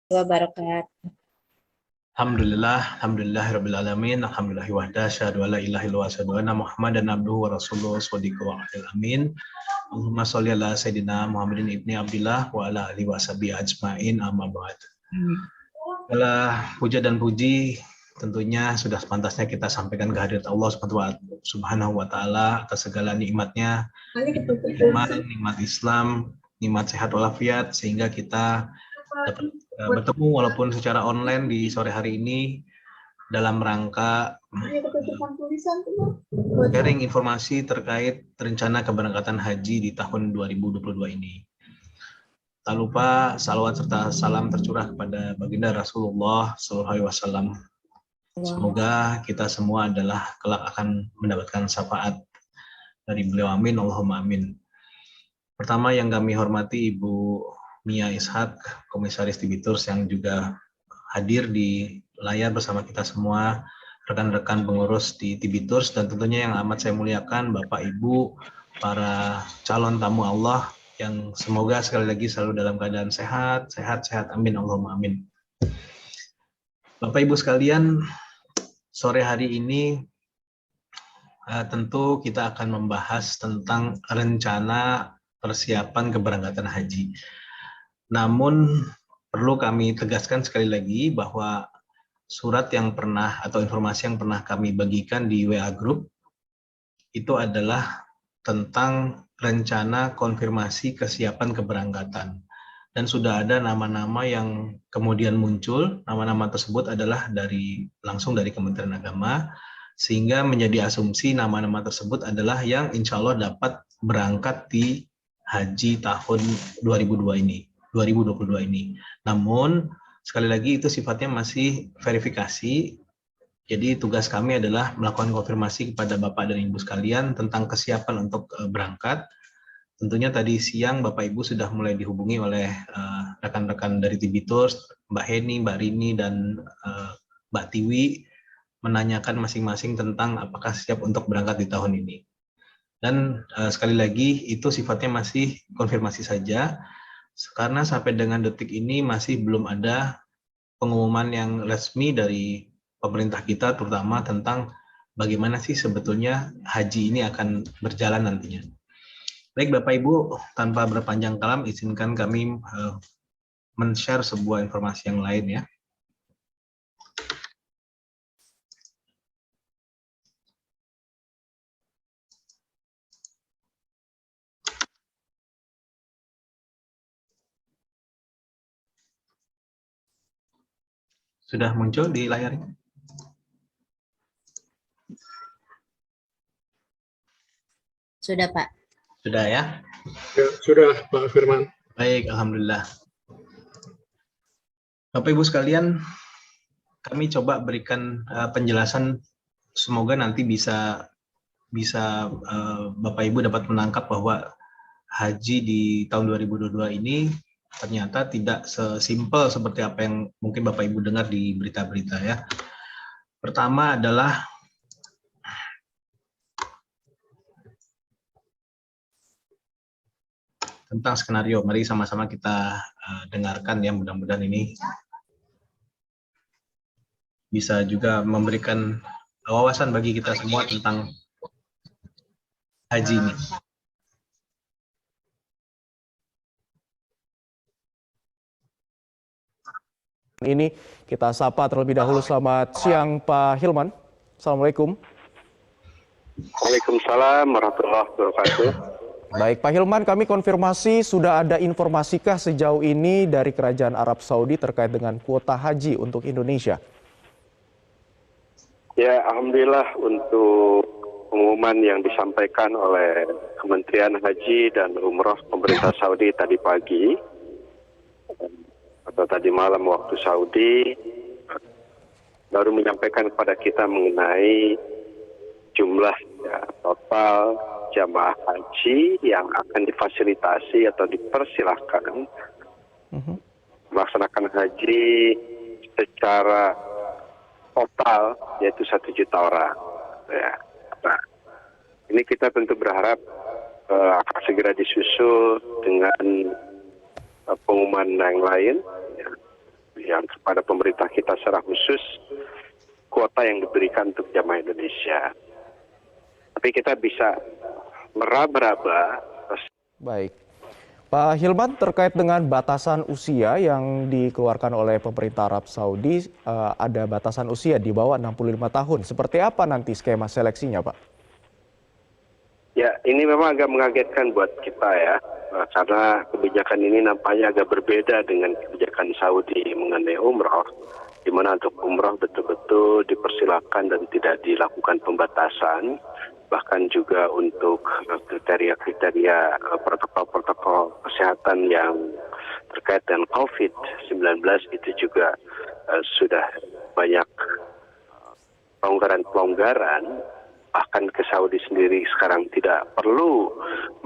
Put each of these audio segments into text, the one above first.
wabarakatuh. Alhamdulillahirabbil alamin, alhamdulillahi wahda, asyhadu alla ilaha illallah wa asyhadu anna Muhammadan abduhu wa rasuluhu shadiqu wa amin. Allahumma sholli ala sayyidina Muhammadin ibni Abdillah wa ala alihi washabihi ajmain, amma ba'd. Segala puja dan puji tentunya sudah sepantasnya kita sampaikan kehadirat Allah Subhanahu wa taala atas segala nikmatnya, iman, nikmat Islam, nikmat sehat walafiat, sehingga kita dapat bertemu walaupun secara online di sore hari ini dalam rangka sharing informasi terkait rencana keberangkatan haji di tahun 2022 ini. Tak lupa salawat serta salam tercurah kepada baginda Rasulullah SAW. Semoga kita semua adalah kelak akan mendapatkan syafaat dari beliau, amin, Allahumma amin. Pertama yang kami hormati Ibu Mia Ishak, Komisaris TB Tours yang juga hadir di layar bersama kita semua, rekan-rekan pengurus di TB Tours, dan tentunya yang amat saya muliakan Bapak Ibu, para calon tamu Allah yang semoga sekali lagi selalu dalam keadaan sehat, amin, Allahumma amin. Bapak Ibu sekalian, sore hari ini tentu kita akan membahas tentang rencana persiapan keberangkatan haji. Namun perlu kami tegaskan sekali lagi bahwa surat yang pernah atau informasi yang pernah kami bagikan di WA Group itu adalah tentang rencana konfirmasi kesiapan keberangkatan. Dan sudah ada nama-nama yang kemudian muncul, nama-nama tersebut adalah langsung dari Kementerian Agama, sehingga menjadi asumsi nama-nama tersebut adalah yang insya Allah dapat berangkat di haji tahun 2022 ini. Namun sekali lagi itu sifatnya masih verifikasi. Jadi tugas kami adalah melakukan konfirmasi kepada Bapak dan Ibu sekalian tentang kesiapan untuk berangkat. Tentunya tadi siang Bapak Ibu sudah mulai dihubungi oleh rekan-rekan dari TB Tours, Mbak Heni, Mbak Rini, dan Mbak Tiwi, menanyakan masing-masing tentang apakah siap untuk berangkat di tahun ini. Dan sekali lagi itu sifatnya masih konfirmasi saja, karena sampai dengan detik ini masih belum ada pengumuman yang resmi dari pemerintah kita, terutama tentang bagaimana sih sebetulnya haji ini akan berjalan nantinya. Baik Bapak Ibu, tanpa berpanjang kalam, izinkan kami men-share sebuah informasi yang lain ya. Sudah muncul di layarnya? Sudah, Pak. Sudah ya? Ya, sudah Pak Firman. Baik, alhamdulillah. Bapak Ibu sekalian, kami coba berikan penjelasan, semoga nanti bisa Bapak Ibu dapat menangkap bahwa haji di tahun 2022 ini ternyata tidak sesimpel seperti apa yang mungkin Bapak Ibu dengar di berita-berita ya. Pertama adalah tentang skenario. Mari sama-sama kita dengarkan ya, mudah-mudahan ini bisa juga memberikan wawasan bagi kita semua tentang haji ini. Ini kita sapa terlebih dahulu. Selamat siang Pak Hilman. Assalamualaikum. Waalaikumsalam warahmatullahi wabarakatuh. Baik Pak Hilman, kami konfirmasi sudah ada informasikah sejauh ini dari Kerajaan Arab Saudi terkait dengan kuota haji untuk Indonesia? Ya, alhamdulillah untuk pengumuman yang disampaikan oleh Kementerian Haji dan Umroh pemerintah Saudi tadi pagi atau tadi malam waktu Saudi baru menyampaikan kepada kita mengenai jumlah total jamaah haji yang akan difasilitasi atau dipersilahkan melaksanakan haji secara total, yaitu 1 juta orang. Ya. Nah, ini kita tentu berharap akan segera disusul dengan pengumuman yang lain, ya, yang kepada pemerintah kita secara khusus kuota yang diberikan untuk jamaah Indonesia. Tapi kita bisa meraba-raba. Baik. Pak Hilman, terkait dengan batasan usia yang dikeluarkan oleh pemerintah Arab Saudi, ada batasan usia di bawah 65 tahun. Seperti apa nanti skema seleksinya, Pak? Ya, ini memang agak mengagetkan buat kita ya, karena kebijakan ini nampaknya agak berbeda dengan kebijakan Saudi mengenai umroh, di mana untuk umroh betul-betul dipersilakan dan tidak dilakukan pembatasan. Bahkan juga untuk kriteria-kriteria protokol-protokol kesehatan yang terkait dengan COVID-19 itu juga sudah banyak pelonggaran-pelonggaran. Bahkan ke Saudi sendiri sekarang tidak perlu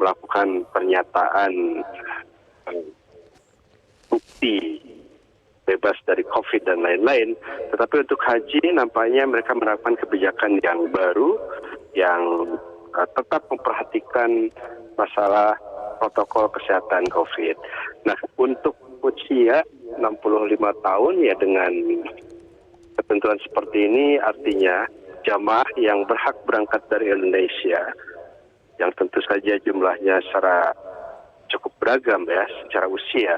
melakukan pernyataan bukti bebas dari COVID dan lain-lain. Tetapi untuk haji nampaknya mereka menerapkan kebijakan yang baru yang tetap memperhatikan masalah protokol kesehatan COVID. Nah, untuk usia 65 tahun ya dengan ketentuan seperti ini artinya jamaah yang berhak berangkat dari Indonesia yang tentu saja jumlahnya secara cukup beragam ya secara usia,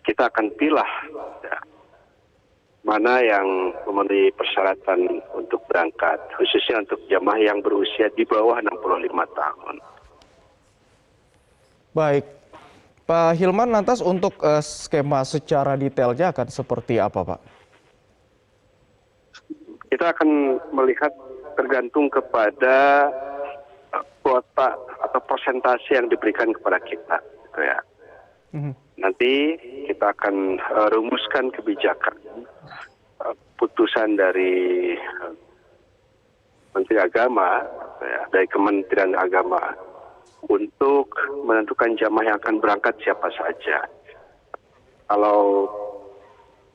kita akan pilih ya, mana yang memenuhi persyaratan untuk berangkat, khususnya untuk jamaah yang berusia di bawah 65 tahun. Baik, Pak Hilman, lantas untuk skema secara detailnya akan seperti apa, Pak? Kita akan melihat tergantung kepada kuota atau persentase yang diberikan kepada kita, gitu ya. Nanti kita akan rumuskan kebijakan putusan dari Menteri Agama, ya, dari Kementerian Agama untuk menentukan jamaah yang akan berangkat siapa saja. Kalau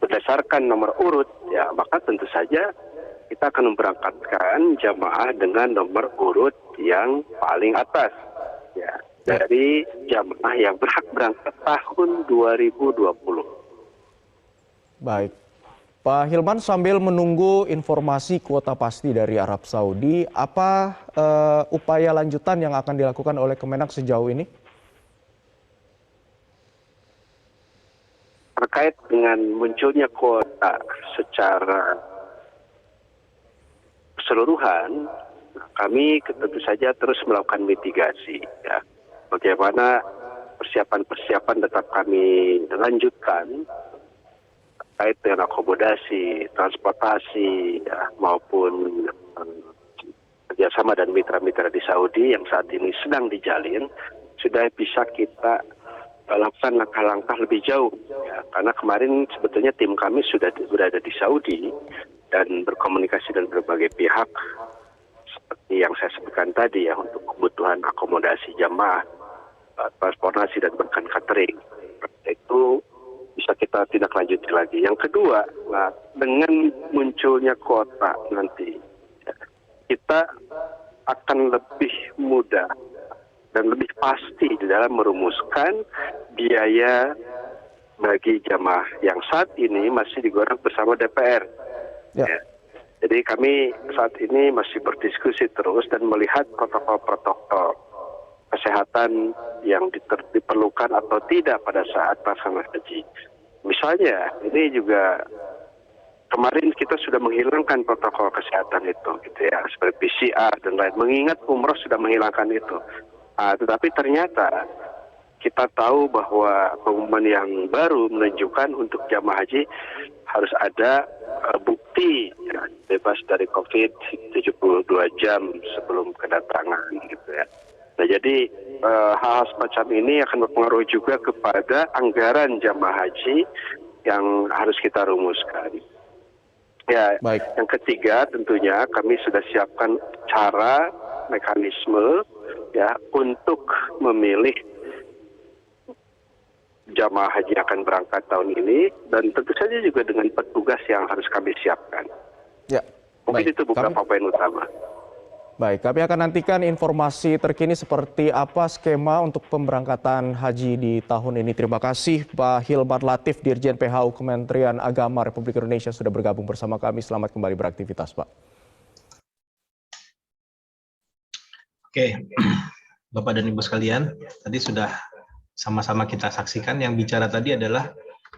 berdasarkan nomor urut, ya maka tentu saja kita akan memberangkatkan jamaah dengan nomor urut yang paling atas, ya, dari jamaah yang berhak berangkat tahun 2020. Baik. Pak Hilman, sambil menunggu informasi kuota pasti dari Arab Saudi, apa upaya lanjutan yang akan dilakukan oleh Kemenak sejauh ini? Terkait dengan munculnya kuota secara keseluruhan, kami tentu saja terus melakukan mitigasi. Ya. Bagaimana persiapan-persiapan tetap kami lanjutkan terkait dengan akomodasi, transportasi, ya, maupun kerjasama dan mitra-mitra di Saudi yang saat ini sedang dijalin, sudah bisa kita lakukan langkah-langkah lebih jauh. Ya. Karena kemarin sebetulnya tim kami sudah berada di Saudi dan berkomunikasi dengan berbagai pihak, seperti yang saya sebutkan tadi ya, untuk kebutuhan akomodasi jamaah, transportasi dan bahkan catering. Itu bisa kita tindak lanjuti lagi. Yang kedua, nah, dengan munculnya kuota nanti, ya, kita akan lebih mudah dan lebih pasti di dalam merumuskan biaya bagi jamaah yang saat ini masih digodok bersama DPR. Ya. Jadi kami saat ini masih berdiskusi terus dan melihat protokol-protokol kesehatan yang diperlukan atau tidak pada saat pelaksanaan haji. Misalnya, ini juga kemarin kita sudah menghilangkan protokol kesehatan itu, gitu ya, seperti PCR dan lain. Mengingat umroh sudah menghilangkan itu. Tetapi ternyata kita tahu bahwa pengumuman yang baru menunjukkan untuk jamaah haji harus ada bukti ya, bebas dari COVID 72 jam sebelum kedatangan, gitu ya. Nah, jadi hal semacam ini akan berpengaruh juga kepada anggaran jamaah haji yang harus kita rumuskan. Ya, baik. Yang ketiga tentunya kami sudah siapkan cara, mekanisme ya untuk memilih jamaah haji yang akan berangkat tahun ini, dan tentu saja juga dengan petugas yang harus kami siapkan. Ya, mungkin itu beberapa poin utama. Baik, kami akan nantikan informasi terkini seperti apa skema untuk pemberangkatan haji di tahun ini. Terima kasih Pak Hilman Latif, Dirjen PHU Kementerian Agama Republik Indonesia sudah bergabung bersama kami. Selamat kembali beraktivitas, Pak. Oke, Bapak dan Ibu sekalian, tadi sudah sama-sama kita saksikan yang bicara tadi adalah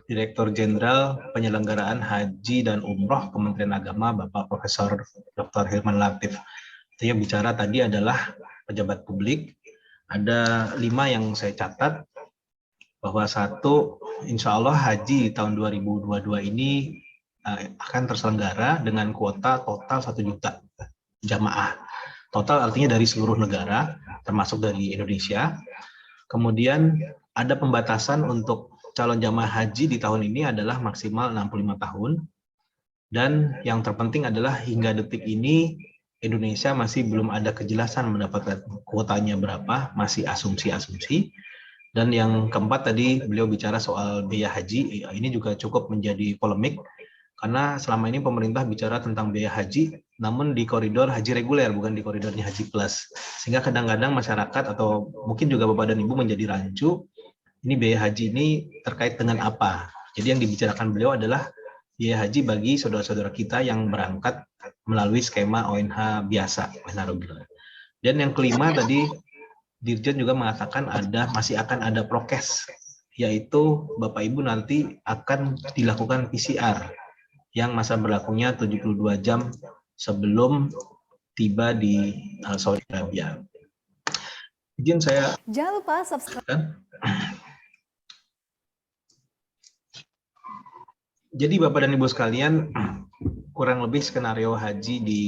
Direktur Jenderal Penyelenggaraan Haji dan Umroh Kementerian Agama, Bapak Profesor Dr. Hilman Latif. Yang bicara tadi adalah pejabat publik. Ada 5 yang saya catat, bahwa 1, insya Allah haji tahun 2022 ini akan terselenggara dengan kuota total 1 juta jamaah. Total artinya dari seluruh negara, termasuk dari Indonesia. Kemudian ada pembatasan untuk calon jamaah haji di tahun ini adalah maksimal 65 tahun. Dan yang terpenting adalah hingga detik ini Indonesia masih belum ada kejelasan mendapatkan kuotanya berapa, masih asumsi-asumsi. Dan yang keempat tadi beliau bicara soal biaya haji, ini juga cukup menjadi polemik, karena selama ini pemerintah bicara tentang biaya haji, namun di koridor haji reguler, bukan di koridornya haji plus. Sehingga kadang-kadang masyarakat atau mungkin juga Bapak dan Ibu menjadi rancu, ini biaya haji ini terkait dengan apa? Jadi yang dibicarakan beliau adalah biaya haji bagi saudara-saudara kita yang berangkat melalui skema ONH biasa, ONH reguler. Dan yang kelima tadi Dirjen juga mengatakan masih akan ada prokes, yaitu Bapak Ibu nanti akan dilakukan PCR yang masa berlakunya 72 jam sebelum tiba di Saudi Arabia. Izin saya. Jangan lupa subscribe. Jadi Bapak dan Ibu sekalian, kurang lebih skenario haji di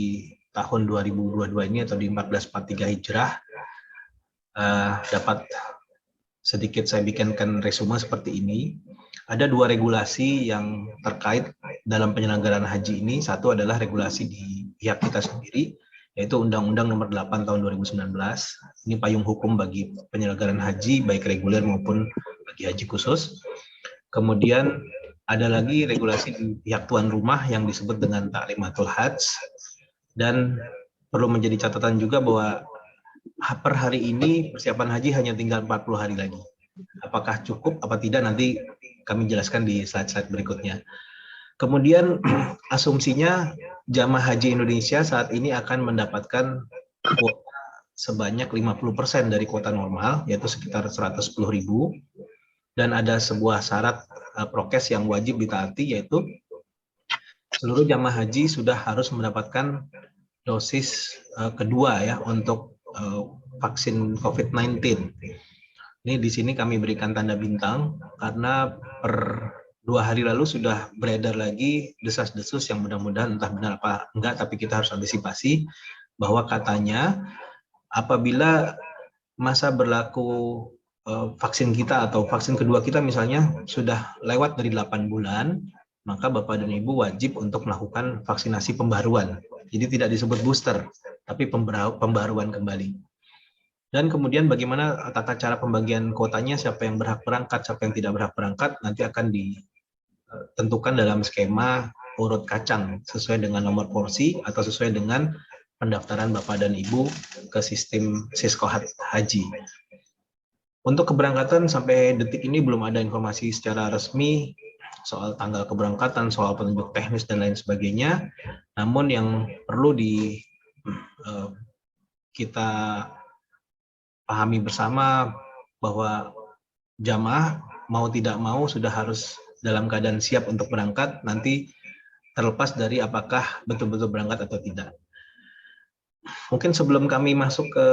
tahun 2022 ini atau di 1443 Hijrah dapat sedikit saya bikinkan resume seperti ini. Ada 2 regulasi yang terkait dalam penyelenggaraan haji ini. Satu adalah regulasi di pihak kita sendiri, yaitu Undang-Undang Nomor 8 Tahun 2019. Ini payung hukum bagi penyelenggaraan haji, baik reguler maupun bagi haji khusus. Kemudian ada lagi regulasi di pihak tuan rumah yang disebut dengan Ta'limatul Hajj. Dan perlu menjadi catatan juga bahwa per hari ini persiapan haji hanya tinggal 40 hari lagi. Apakah cukup apa tidak nanti kami jelaskan di slide-slide berikutnya. Kemudian asumsinya jamaah haji Indonesia saat ini akan mendapatkan kuota sebanyak 50% dari kuota normal, yaitu sekitar 110.000. Dan ada sebuah syarat prokes yang wajib ditaati, yaitu seluruh jamaah haji sudah harus mendapatkan dosis kedua ya untuk vaksin COVID-19. Ini di sini kami berikan tanda bintang karena per 2 hari lalu sudah beredar lagi desas-desus yang mudah-mudahan entah benar apa enggak, tapi kita harus antisipasi bahwa katanya apabila masa berlaku vaksin kita atau vaksin kedua kita misalnya sudah lewat dari 8 bulan, maka Bapak dan Ibu wajib untuk melakukan vaksinasi pembaruan. Jadi tidak disebut booster, tapi pembaruan kembali. Dan kemudian bagaimana tata cara pembagian kuotanya, siapa yang berhak berangkat, siapa yang tidak berhak berangkat, nanti akan ditentukan dalam skema urut kacang sesuai dengan nomor porsi atau sesuai dengan pendaftaran Bapak dan Ibu ke sistem Sisko Haji. Untuk keberangkatan sampai detik ini belum ada informasi secara resmi soal tanggal keberangkatan, soal petunjuk teknis dan lain sebagainya. Namun yang perlu kita pahami bersama bahwa jamaah mau tidak mau sudah harus dalam keadaan siap untuk berangkat, nanti terlepas dari apakah betul-betul berangkat atau tidak. Mungkin sebelum kami masuk ke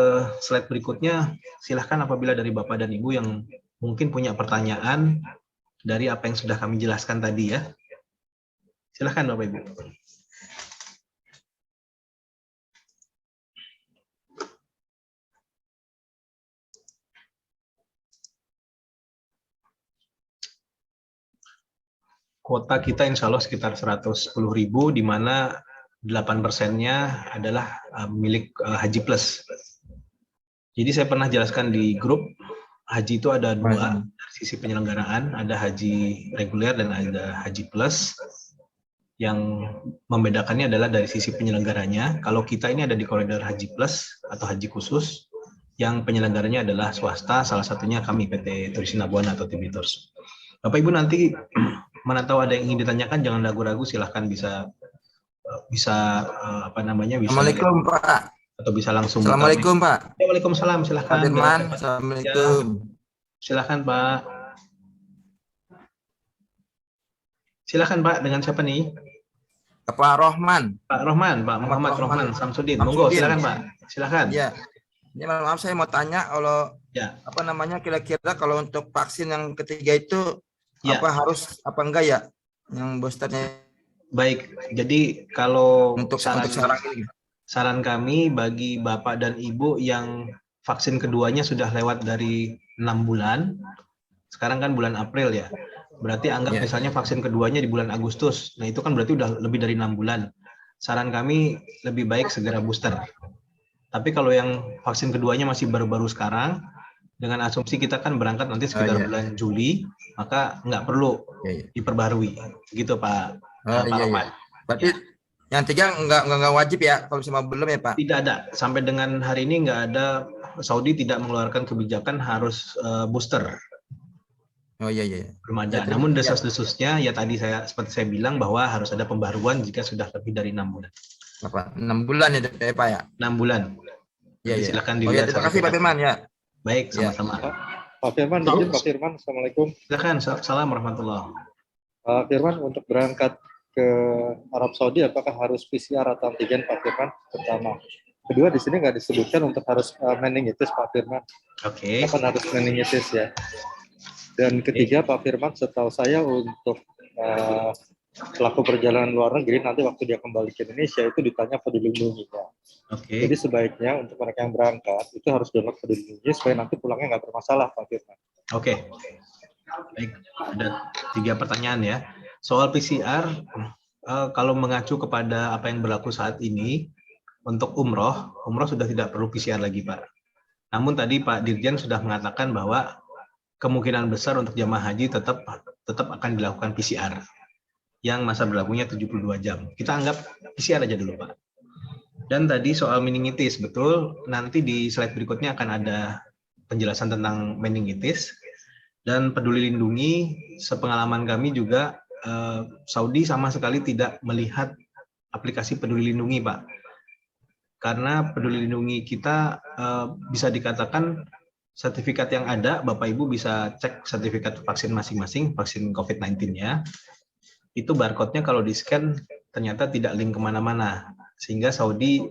slide berikutnya, silahkan apabila dari Bapak dan Ibu yang mungkin punya pertanyaan dari apa yang sudah kami jelaskan tadi ya. Silahkan Bapak Ibu. Kuota kita insya Allah sekitar 110.000, di mana 8%-nya adalah milik Haji Plus. Jadi saya pernah jelaskan di grup, haji itu ada 2 dari sisi penyelenggaraan, ada haji reguler dan ada haji plus. Yang membedakannya adalah dari sisi penyelenggaranya. Kalau kita ini ada di koridor Haji Plus atau Haji Khusus, yang penyelenggaranya adalah swasta, salah satunya kami PT Turisina Buana atau TB Tours. Bapak Ibu nanti mana tahu ada yang ingin ditanyakan, jangan ragu-ragu, silahkan bisa Assalamualaikum Pak. Atau bisa langsung. Assalamualaikum Pak. Waalaikumsalam, silahkan. Pak Firman, Assalamualaikum. Silahkan Pak. Silahkan Pak, dengan siapa nih? Pak Rohman. Pak Rohman, Pak Muhammad Rohman Samsudin. Monggo, silakan Pak. Silakan. Ya. Ini maaf saya mau tanya kalau kira-kira kalau untuk vaksin yang ketiga itu apa harus apa enggak ya yang boosternya? Baik. Jadi kalau untuk sekarang ini. Saran kami bagi Bapak dan Ibu yang vaksin keduanya sudah lewat dari 6 bulan. Sekarang kan bulan April ya. Berarti anggap misalnya vaksin keduanya di bulan Agustus. Nah, itu kan berarti udah lebih dari 6 bulan. Saran kami lebih baik segera booster. Tapi kalau yang vaksin keduanya masih baru-baru sekarang, dengan asumsi kita kan berangkat nanti sekitar bulan Juli, maka nggak perlu diperbarui. Gitu Pak. Rahmat. Berarti yang tiga nggak wajib ya kalau sama belum ya Pak? Tidak ada. Sampai dengan hari ini nggak ada, Saudi tidak mengeluarkan kebijakan harus booster. Oh iya. Belum ada. Namun desas-desusnya ya tadi seperti saya bilang bahwa harus ada pembaruan jika sudah lebih dari 6 bulan. Apa? 6 bulan ya Pak ya? 6 bulan. Iya. Silakan dilihat. Terima kasih Pak Firman ya. Baik, sama-sama. Pak Firman, Pak Firman, Assalamualaikum. Silakan, salam warahmatullah. Pak Firman, untuk berangkat ke Arab Saudi apakah harus PCR atau antigen Pak Firman? Pertama. Kedua, di sini nggak disebutkan untuk harus meningitis Pak Firman. Oke. Kapan harus meningitis ya? Dan ketiga Pak Firman, setahu saya untuk pelaku perjalanan luar negeri nanti waktu dia kembali ke Indonesia itu ditanya peduli lindunginya. Oke. Jadi sebaiknya untuk mereka yang berangkat itu harus download peduli lindungi supaya nanti pulangnya nggak bermasalah Pak Firman. Oke. Baik, ada 3 pertanyaan ya. Soal PCR, kalau mengacu kepada apa yang berlaku saat ini, untuk umroh sudah tidak perlu PCR lagi Pak. Namun tadi Pak Dirjen sudah mengatakan bahwa kemungkinan besar untuk jamaah haji tetap akan dilakukan PCR yang masa berlakunya 72 jam. Kita anggap PCR aja dulu Pak. Dan tadi soal meningitis, betul, nanti di slide berikutnya akan ada penjelasan tentang meningitis. Dan peduli lindungi, sepengalaman kami juga Saudi sama sekali tidak melihat aplikasi peduli lindungi Pak. Karena peduli lindungi kita bisa dikatakan sertifikat yang ada, Bapak Ibu bisa cek sertifikat vaksin masing-masing, vaksin COVID-19-nya. Itu barcode-nya kalau di-scan ternyata tidak link kemana-mana. Sehingga Saudi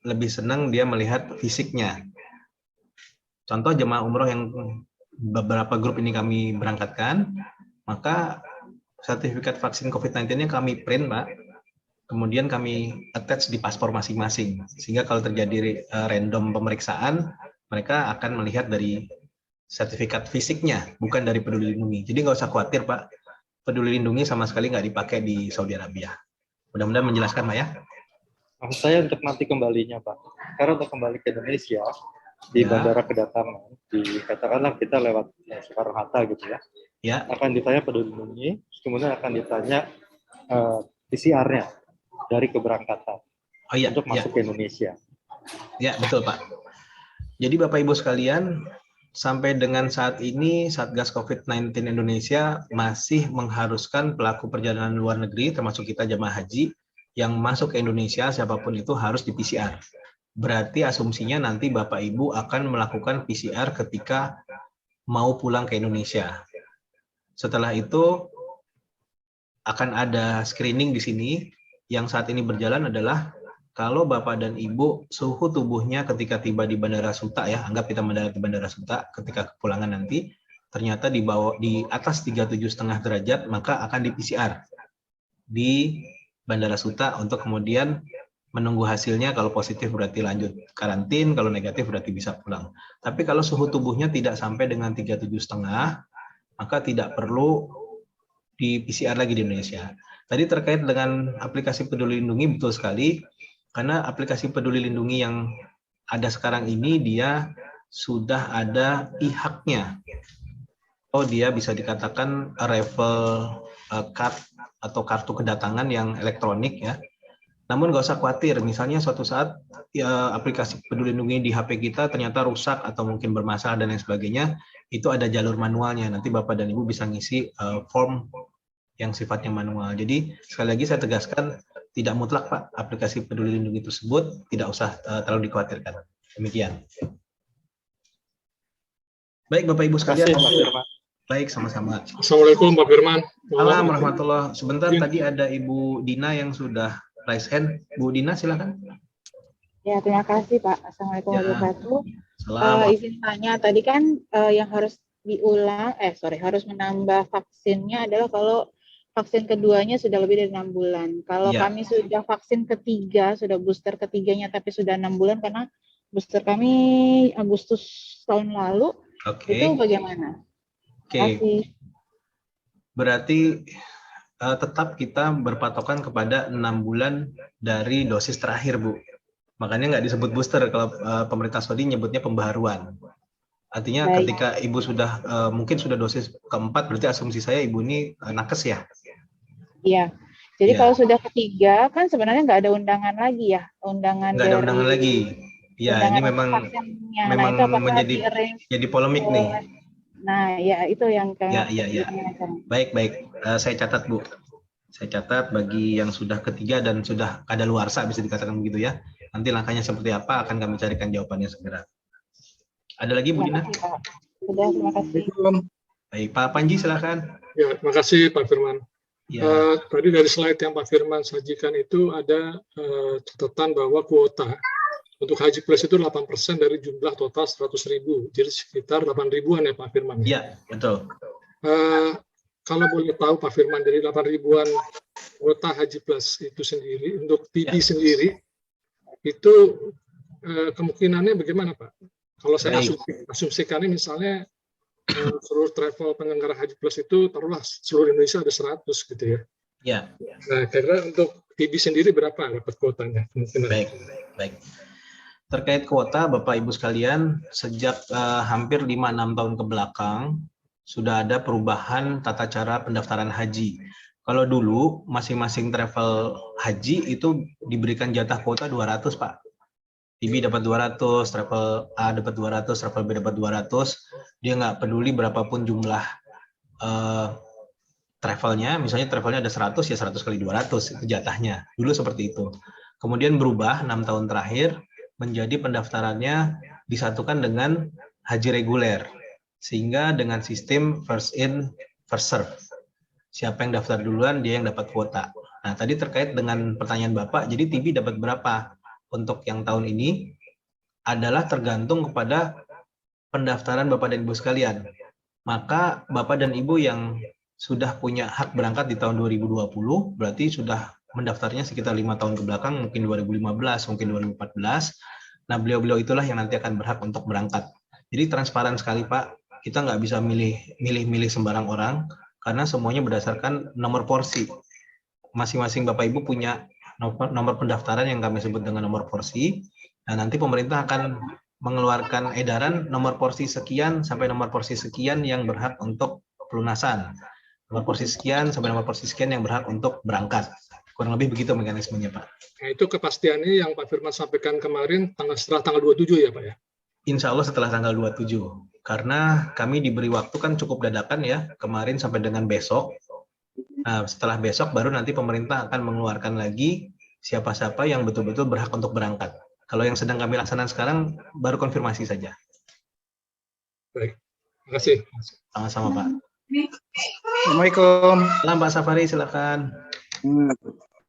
lebih senang dia melihat fisiknya. Contoh jemaah umroh yang beberapa grup ini kami berangkatkan, maka sertifikat vaksin COVID-19-nya kami print, Pak. Kemudian kami attach di paspor masing-masing. Sehingga kalau terjadi random pemeriksaan, mereka akan melihat dari sertifikat fisiknya, bukan dari peduli lindungi. Jadi nggak usah khawatir, Pak. Peduli lindungi sama sekali nggak dipakai di Saudi Arabia. Mudah-mudahan menjelaskan, Pak ya. Maksud saya untuk nanti kembalinya, Pak. Karena untuk kembali ke Indonesia, di bandara kedatangan, katakanlah kita lewat Soekarno-Hatta gitu ya. Ya. Akan ditanya peduli lindungi, kemudian akan ditanya PCR-nya dari keberangkatan untuk masuk ke Indonesia. Ya, betul Pak. Jadi Bapak Ibu sekalian, sampai dengan saat ini Satgas COVID-19 Indonesia masih mengharuskan pelaku perjalanan luar negeri, termasuk kita jemaah haji, yang masuk ke Indonesia siapapun itu harus di PCR. Berarti asumsinya nanti Bapak Ibu akan melakukan PCR ketika mau pulang ke Indonesia. Setelah itu akan ada screening di sini. Yang saat ini berjalan adalah kalau Bapak dan Ibu suhu tubuhnya ketika tiba di Bandara Suta ya, anggap kita mendarat di Bandara Suta ketika kepulangan nanti ternyata di atas 37,5 derajat, maka akan di PCR di Bandara Suta untuk kemudian menunggu hasilnya. Kalau positif berarti lanjut karantin, kalau negatif berarti bisa pulang. Tapi kalau suhu tubuhnya tidak sampai dengan 37,5, maka tidak perlu di PCR lagi di Indonesia. Tadi terkait dengan aplikasi Peduli Lindungi, betul sekali, karena aplikasi Peduli Lindungi yang ada sekarang ini dia sudah ada IHAK-nya. Oh, dia bisa dikatakan arrival card atau kartu kedatangan yang elektronik ya. Namun nggak usah khawatir, misalnya suatu saat ya, aplikasi Peduli Lindungi di HP kita ternyata rusak atau mungkin bermasalah dan lain sebagainya, itu ada jalur manualnya. Nanti Bapak dan Ibu bisa ngisi form yang sifatnya manual. Jadi sekali lagi saya tegaskan, tidak mutlak Pak, aplikasi Peduli Lindungi tersebut tidak usah terlalu dikhawatirkan. Demikian. Baik Bapak Ibu sekalian. Baik, sama-sama. Assalamualaikum Pak Firman. Assalamualaikum warahmatullahi. Sebentar, tadi ada Ibu Dina yang sudah raise hand. Bu Dina, silakan. Ya, terima kasih Pak. Assalamualaikum warahmatullahi Salam. Izin tanya, tadi kan yang harus diulang, harus menambah vaksinnya adalah kalau vaksin keduanya sudah lebih dari 6 bulan. Kalau kami sudah vaksin ketiga, sudah booster ketiganya, tapi sudah 6 bulan karena booster kami Agustus tahun lalu, itu bagaimana? Oke. Berarti tetap kita berpatokan kepada 6 bulan dari dosis terakhir, Bu. Makanya nggak disebut booster, kalau pemerintah Saudi nyebutnya pembaharuan. Artinya ketika Ibu sudah mungkin sudah dosis keempat, berarti asumsi saya Ibu ini nakes ya? Iya. Jadi kalau sudah ketiga, kan sebenarnya nggak ada undangan lagi ya? Nggak ada undangan lagi. Ya, ini memang jadi polemik nih. Nah, ya itu yang ya. Baik. Saya catat, Bu. Saya catat bagi yang sudah ketiga dan sudah kadaluarsa, bisa dikatakan begitu ya. Nanti langkahnya seperti apa akan kami carikan jawabannya segera. Ada lagi Bu Dina? Sudah, terima kasih. Baik, Pak Panji silakan. Ya, terima kasih Pak Firman. Ya. Tadi dari slide yang Pak Firman sajikan itu ada catatan bahwa kuota untuk Haji Plus itu 8% dari jumlah total 100.000, jadi sekitar 8.000-an ya Pak Firman. Iya, betul. Kalau boleh tahu Pak Firman, dari 8.000-an kuota Haji Plus itu sendiri, untuk TB sendiri, itu kemungkinannya bagaimana Pak? Kalau saya asumsikannya misalnya seluruh travel penyelenggara Haji Plus itu taruhlah seluruh Indonesia ada 100 gitu ya. Iya. Nah, kira-kira untuk TB sendiri berapa dapat kuotanya? Baik. Terkait kuota, Bapak Ibu sekalian, sejak hampir 5-6 tahun ke belakang, sudah ada perubahan tata cara pendaftaran haji. Kalau dulu, masing-masing travel haji itu diberikan jatah kuota 200, Pak. TB dapat 200, travel A dapat 200, travel B dapat 200. Dia nggak peduli berapapun jumlah travelnya, misalnya travelnya ada 100, ya 100 kali 200, itu jatahnya. Dulu seperti itu. Kemudian berubah 6 tahun terakhir, menjadi pendaftarannya disatukan dengan haji reguler, sehingga dengan sistem first in first serve, siapa yang daftar duluan dia yang dapat kuota. Nah, tadi terkait dengan pertanyaan Bapak, jadi TB dapat berapa untuk yang tahun ini adalah tergantung kepada pendaftaran Bapak dan Ibu sekalian. Maka Bapak dan Ibu yang sudah punya hak berangkat di tahun 2020 berarti sudah mendaftarnya sekitar 5 tahun ke belakang, mungkin 2015, mungkin 2014. Nah, beliau-beliau itulah yang nanti akan berhak untuk berangkat. Jadi transparan sekali Pak, kita nggak bisa milih sembarang orang, karena semuanya berdasarkan nomor porsi. Masing-masing Bapak Ibu punya nomor pendaftaran yang kami sebut dengan nomor porsi. Nah, nanti pemerintah akan mengeluarkan edaran nomor porsi sekian sampai nomor porsi sekian yang berhak untuk pelunasan. Nomor porsi sekian sampai nomor porsi sekian yang berhak untuk berangkat. Kurang lebih begitu mekanismenya, Pak. Nah, itu kepastiannya yang Pak Firman sampaikan kemarin setelah tanggal 27 ya, Pak ya? Insya Allah setelah tanggal 27. Karena kami diberi waktu kan cukup dadakan ya, kemarin sampai dengan besok. Nah, setelah besok baru nanti pemerintah akan mengeluarkan lagi siapa-siapa yang betul-betul berhak untuk berangkat. Kalau yang sedang kami laksanakan sekarang, baru konfirmasi saja. Baik, terima kasih. Sama-sama, Pak. Assalamualaikum. Salam, Pak Safari, silakan.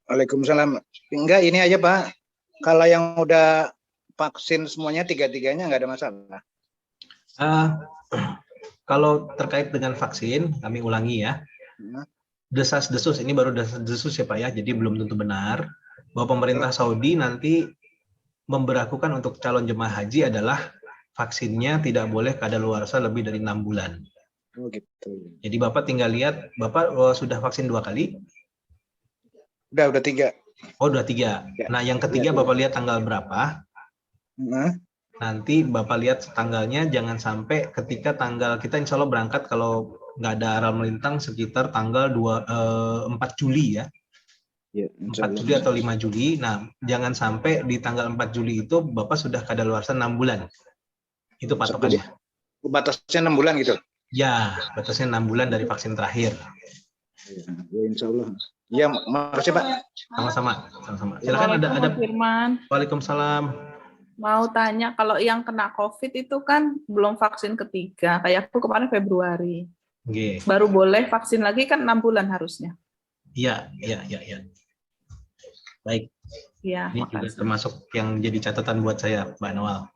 Waalaikumsalam. Enggak, ini aja Pak. Kalau yang udah vaksin semuanya tiga-tiganya nggak ada masalah. Kalau terkait dengan vaksin, kami ulangi ya. Desas-desus, ini baru desas-desus ya Pak ya, jadi belum tentu benar bahwa pemerintah Saudi nanti memberlakukan untuk calon jemaah haji adalah vaksinnya tidak boleh kadaluarsa lebih dari 6 bulan. Oh gitu. Jadi Bapak tinggal lihat, Bapak sudah vaksin 2 kali? Udah 3. Oh, udah 3. Nah, yang ketiga Bapak lihat tanggal berapa? Nanti Bapak lihat tanggalnya, jangan sampai ketika tanggal kita insya Allah berangkat kalau nggak ada aral melintang sekitar tanggal 4 Juli ya. 4 Juli atau 5 Juli. Nah, jangan sampai di tanggal 4 Juli itu Bapak sudah kadaluarsa 6 bulan. Itu patokannya. Batasnya 6 bulan gitu? Ya, batasnya 6 bulan dari vaksin terakhir. Ya, insya Allah. Ya, makasih Pak. Sama-sama. Silakan ada Firman. Waalaikumsalam. Mau tanya, kalau yang kena COVID itu kan belum vaksin ketiga. Kayak aku kemarin Februari. Okay. Baru boleh vaksin lagi kan 6 bulan harusnya. Iya. Baik. Ya, ini juga termasuk yang jadi catatan buat saya, Mbak Noal.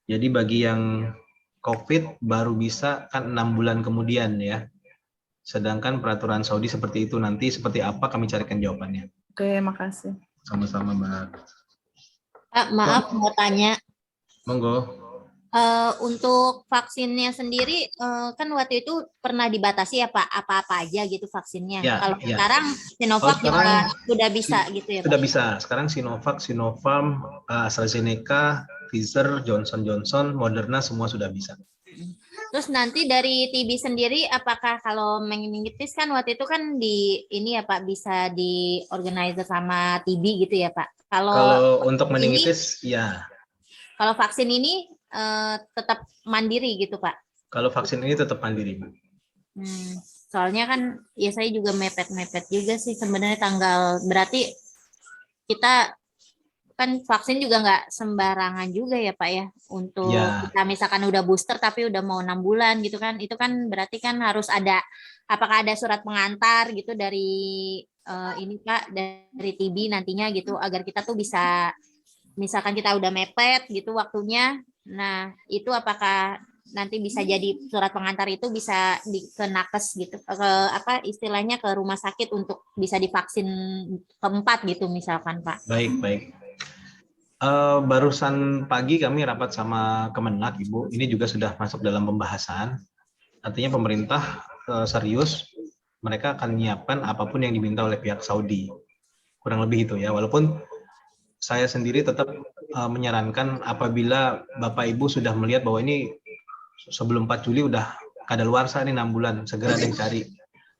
Jadi bagi yang COVID baru bisa kan 6 bulan kemudian ya. Sedangkan peraturan Saudi seperti itu, nanti seperti apa kami carikan jawabannya. Oke, makasih. Sama-sama, Mbak. Pak, maaf mau tanya. Monggo. Untuk vaksinnya sendiri kan waktu itu pernah dibatasi ya Pak, apa-apa aja gitu vaksinnya. Ya, kalau ya. sekarang Sinovac juga sudah bisa gitu ya Pak? Sudah bisa. Sekarang Sinovac, Sinopharm, AstraZeneca, Pfizer, Johnson & Johnson, Moderna semua sudah bisa. Terus nanti dari TB sendiri, apakah kalau meningitis kan waktu itu kan di ini ya Pak, bisa diorganizer sama TB gitu ya Pak? Kalau untuk meningitis ya. Kalau vaksin ini tetap mandiri gitu Pak? Kalau vaksin ini tetap mandiri, Bu. Soalnya kan ya saya juga mepet-mepet juga sih sebenarnya tanggal, berarti kita kan vaksin juga nggak sembarangan juga ya Pak ya, untuk kita misalkan udah booster tapi udah mau 6 bulan gitu kan, itu kan berarti kan harus ada, apakah ada surat pengantar gitu dari ini Pak, dari TB nantinya gitu, agar kita tuh bisa, misalkan kita udah mepet gitu waktunya, nah itu apakah nanti bisa jadi surat pengantar itu bisa ke nakes gitu, ke apa istilahnya, ke rumah sakit untuk bisa divaksin keempat gitu misalkan Pak. Baik. Barusan pagi kami rapat sama Kemenak, Ibu. Ini juga sudah masuk dalam pembahasan. Artinya pemerintah serius, mereka akan menyiapkan apapun yang diminta oleh pihak Saudi. Kurang lebih itu ya. Walaupun saya sendiri tetap menyarankan apabila Bapak Ibu sudah melihat bahwa ini sebelum 4 Juli udah kadaluarsa nih 6 bulan, segera dicari.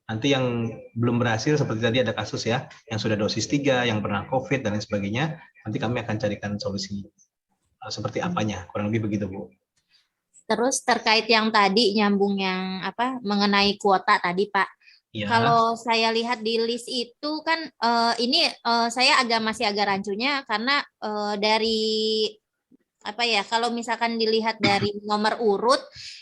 Nanti yang belum berhasil seperti tadi ada kasus ya, yang sudah dosis 3, yang pernah COVID dan lain sebagainya, nanti kami akan carikan solusi seperti apanya, kurang lebih begitu Bu. Terus terkait yang tadi nyambung yang apa mengenai kuota tadi Pak. Ya. Kalau saya lihat di list itu kan ini saya masih agak rancunya karena dari apa ya, kalau misalkan dilihat dari nomor urut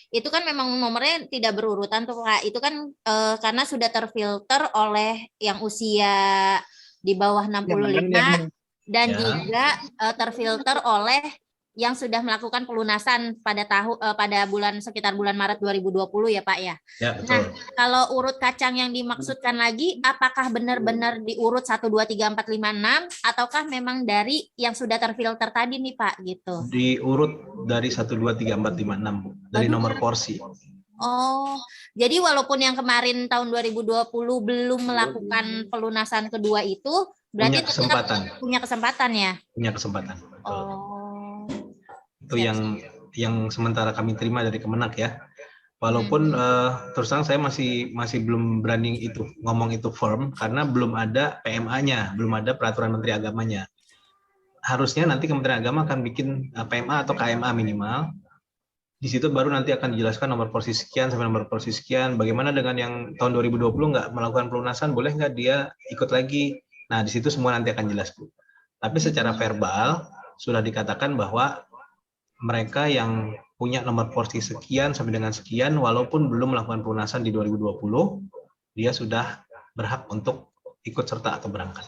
itu kan memang nomornya tidak berurutan tuh Pak. Itu kan karena sudah terfilter oleh yang usia di bawah 65 dan juga terfilter oleh yang sudah melakukan pelunasan pada sekitar bulan Maret 2020 ya Pak ya. Ya betul. Nah, kalau urut kacang yang dimaksudkan lagi, apakah benar-benar diurut 1, 2, 3, 4, 5, 6 ataukah memang dari yang sudah terfilter tadi nih Pak gitu? Diurut dari 1, 2, 3, 4, 5, 6 Bu, dari nomor porsi. Oh, jadi walaupun yang kemarin tahun 2020 belum melakukan pelunasan kedua itu, berarti punya kesempatan ya? Punya kesempatan. Betul. Itu yang sementara kami terima dari Kemenak ya. Walaupun terus terang saya masih belum berani ngomong itu firm karena belum ada PMA-nya, belum ada peraturan Menteri Agamanya. Harusnya nanti Kementerian Agama akan bikin PMA atau KMA minimal. Di situ baru nanti akan dijelaskan nomor porsi sekian sampai nomor porsi sekian. Bagaimana dengan yang tahun 2020 nggak melakukan pelunasan, boleh nggak dia ikut lagi? Nah di situ semua nanti akan jelas Bu. Tapi secara verbal sudah dikatakan bahwa mereka yang punya nomor porsi sekian sampai dengan sekian, walaupun belum melakukan pelunasan di 2020, dia sudah berhak untuk ikut serta atau berangkat.